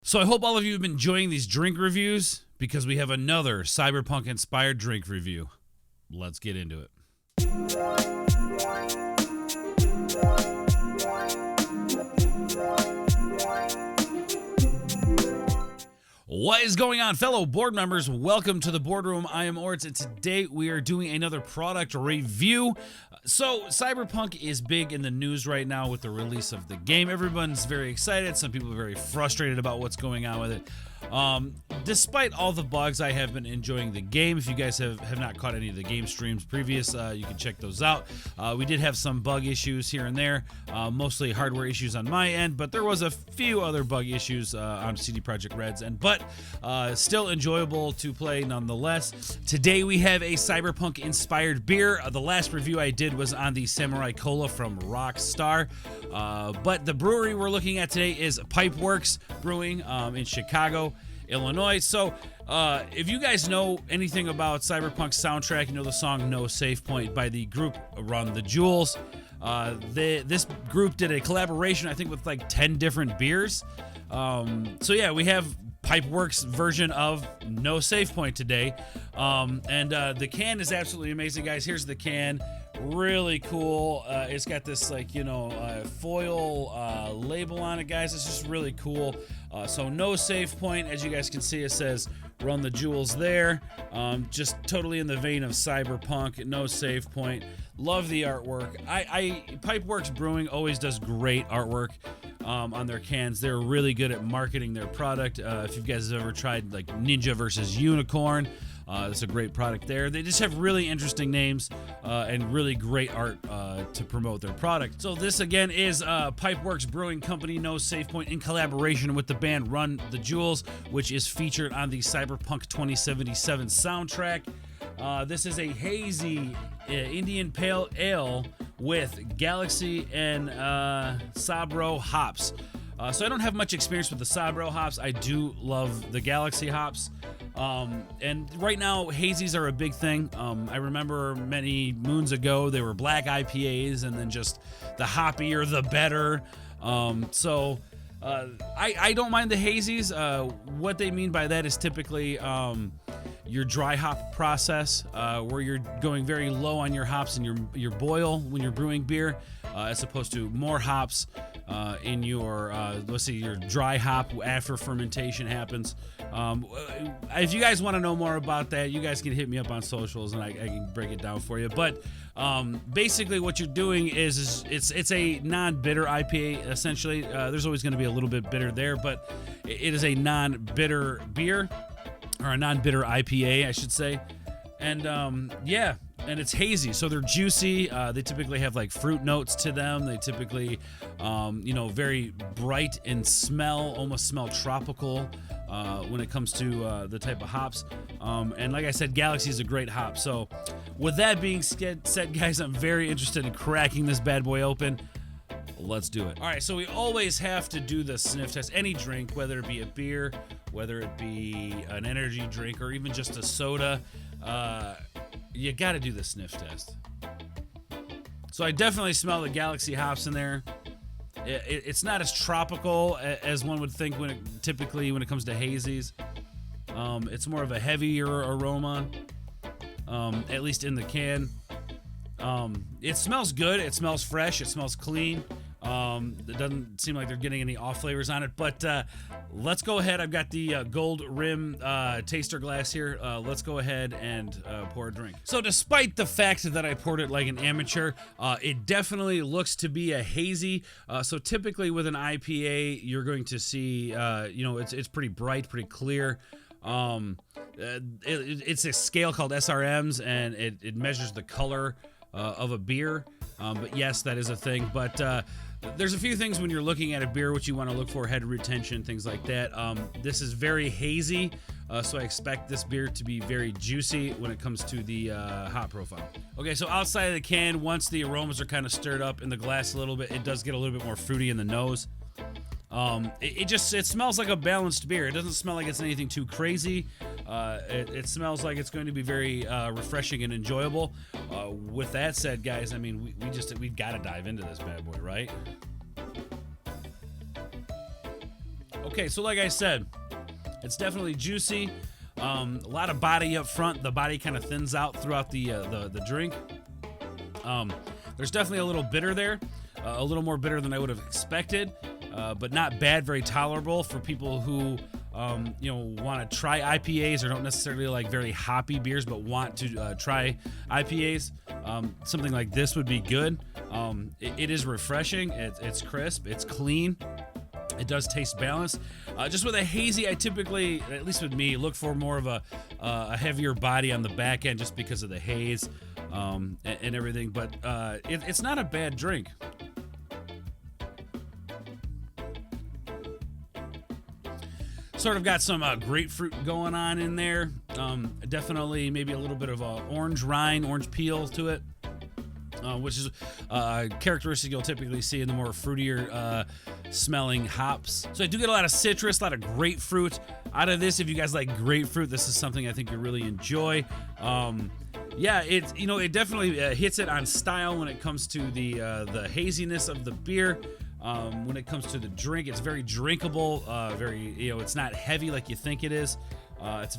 So I hope all of you have been enjoying these drink reviews because we have another Cyberpunk inspired drink review. Let's get into it. What is going on, fellow board members? Welcome to the boardroom. I am Ords, and today we are doing another product review. So, Cyberpunk is big in the news right now with the release of the game. Everyone's very excited. Some people are very frustrated about what's going on with it. Despite all the bugs, I have been enjoying the game. If you guys have not caught any of the game streams previous, you can check those out. We did have some bug issues here and there, mostly hardware issues on my end, but there was a few other bug issues on CD Projekt Red's end, but still enjoyable to play nonetheless. Today we have a Cyberpunk inspired beer. The last review I did was on the Samurai Cola from Rockstar, but the brewery we're looking at today is Pipeworks Brewing in Chicago, Illinois. So if you guys know anything about Cyberpunk's soundtrack, you know the song No Safe Point by the group Run the Jewels. This group did a collaboration, I think, with like 10 different beers. So yeah, we have Pipeworks version of No Safe Point today. And the can is absolutely amazing, guys. Here's the can. Really cool. It's got this foil label on it, guys. It's just really cool. So No Safe Point, as you guys can see, it says Run the Jewels there. Just totally in the vein of Cyberpunk. No Safe Point. Love the artwork. Pipeworks Brewing always does great artwork on their cans. They're really good at marketing their product. If you guys have ever tried like Ninja versus Unicorn, it's a great product there. They just have really interesting names and really great art to promote their product. So this again is Pipeworks Brewing Company, No Safe Point, in collaboration with the band Run the Jewels, which is featured on the Cyberpunk 2077 soundtrack. This is a hazy Indian Pale Ale with Galaxy and Sabro hops. So I don't have much experience with the Sabro hops. I do love the Galaxy hops. And right now, hazies are a big thing. I remember many moons ago, they were black IPAs, and then just the hoppier, the better. I don't mind the hazies. What they mean by that is typically your dry hop process, where you're going very low on your hops in your boil when you're brewing beer, as opposed to more hops in your your dry hop after fermentation happens. If you guys want to know more about that, you guys can hit me up on socials and I can break it down for you. But basically what you're doing is it's a non-bitter IPA essentially. There's always going to be a little bit bitter there, but it is a non-bitter beer, or a non-bitter IPA, I should say. And and it's hazy, so they're juicy. They typically have like fruit notes to them. They typically, very bright in smell, almost smell tropical when it comes to the type of hops. And like I said, Galaxy is a great hop. So with that being said, guys, I'm very interested in cracking this bad boy open. Let's do it. All right, so we always have to do the sniff test. Any drink, whether it be a beer, whether it be an energy drink, or even just a soda, you got to do the sniff test. So I definitely smell the Galaxy hops in there. It's not as tropical as one would think when it comes to hazies. It's more of a heavier aroma, at least in the can. It smells good. It smells fresh. It smells clean. It doesn't seem like they're getting any off flavors on it, but let's go ahead. I've got the gold rim taster glass here. Let's go ahead and pour a drink. So despite the fact that I poured it like an amateur, it definitely looks to be a hazy. So typically with an IPA, you're going to see, it's pretty bright, pretty clear. It's a scale called SRMs, and it measures the color of a beer. But yes, that is a thing. But there's a few things when you're looking at a beer which you want to look for: head retention, things like that. This is very hazy, so I expect this beer to be very juicy when it comes to the hop profile. Okay, so outside of the can, once the aromas are kind of stirred up in the glass a little bit, it does get a little bit more fruity in the nose. It smells like a balanced beer. It doesn't smell like it's anything too crazy. It smells like it's going to be very refreshing and enjoyable. With that said, guys, I mean, we've got to dive into this bad boy, right? Okay, so like I said, it's definitely juicy. A lot of body up front. The body kind of thins out throughout the drink. There's definitely a little bitter there, a little more bitter than I would have expected, but not bad. Very tolerable for people who want to try IPAs or don't necessarily like very hoppy beers, but want to try IPAs. Something like this would be good. It is refreshing. It's crisp. It's clean. It does taste balanced. Just with a hazy, I typically, at least with me, look for more of a heavier body on the back end just because of the haze and everything. But it's not a bad drink. Sort of got some grapefruit going on in there. Definitely maybe a little bit of orange rind, orange peel to it. Which is a characteristic you'll typically see in the more fruitier smelling hops. So I do get a lot of citrus, a lot of grapefruit out of this. If you guys like grapefruit, this is something I think you really enjoy. Yeah, it definitely hits it on style when it comes to the haziness of the beer. When it comes to the drink, it's very drinkable. It's not heavy like you think it is. It's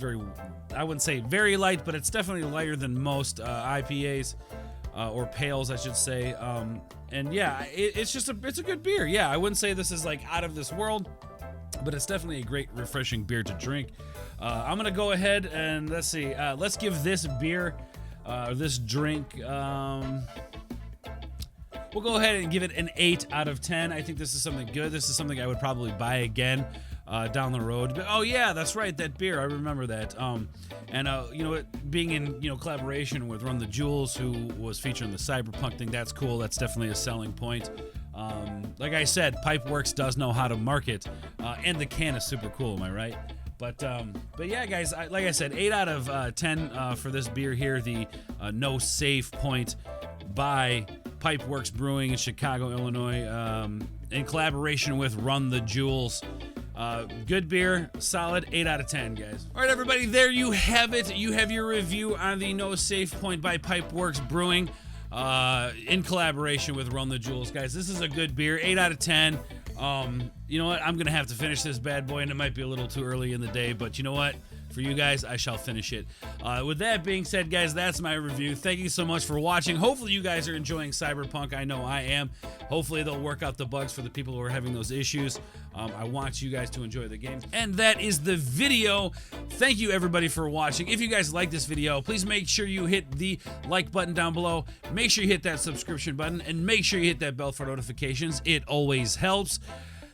I wouldn't say very light, but it's definitely lighter than most IPAs. Or pails, I should say. And yeah, it's a good beer. Yeah, I wouldn't say this is like out of this world, but it's definitely a great, refreshing beer to drink. I'm gonna go ahead and let's see. Let's give this beer, this drink. We'll go ahead and give it an 8 out of 10. I think this is something good. This is something I would probably buy again down the road. But, oh yeah, that's right, that beer. I remember that. Being in collaboration with Run the Jewels, who was featured in the Cyberpunk thing, that's cool. That's definitely a selling point. Like I said, Pipeworks does know how to market, and the can is super cool. Am I right? But yeah, guys, like I said, 8 out of 10 for this beer here. The No Safe Point by Pipeworks Brewing in Chicago, Illinois, in collaboration with Run the Jewels. Good beer, solid 8 out of 10, guys. All right, everybody, there you have it. You have your review on the No Safe Point by Pipeworks Brewing in collaboration with Run the Jewels, guys. This is a good beer, 8 out of 10. You know what? I'm going to have to finish this bad boy, and it might be a little too early in the day, but you know what? For you guys, I shall finish it. With that being said, guys, that's my review. Thank you so much for watching. Hopefully you guys are enjoying Cyberpunk. I know I am. Hopefully they'll work out the bugs for the people who are having those issues. I want you guys to enjoy the game. And that is the video. Thank you, everybody, for watching. If you guys like this video, please make sure you hit the like button down below. Make sure you hit that subscription button, and make sure you hit that bell for notifications. It always helps.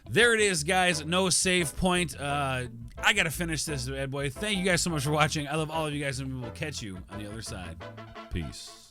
There it is, guys. No Save Point. I gotta finish this bad boy. Thank you guys so much for watching. I love all of you guys, and we will catch you on the other side. Peace.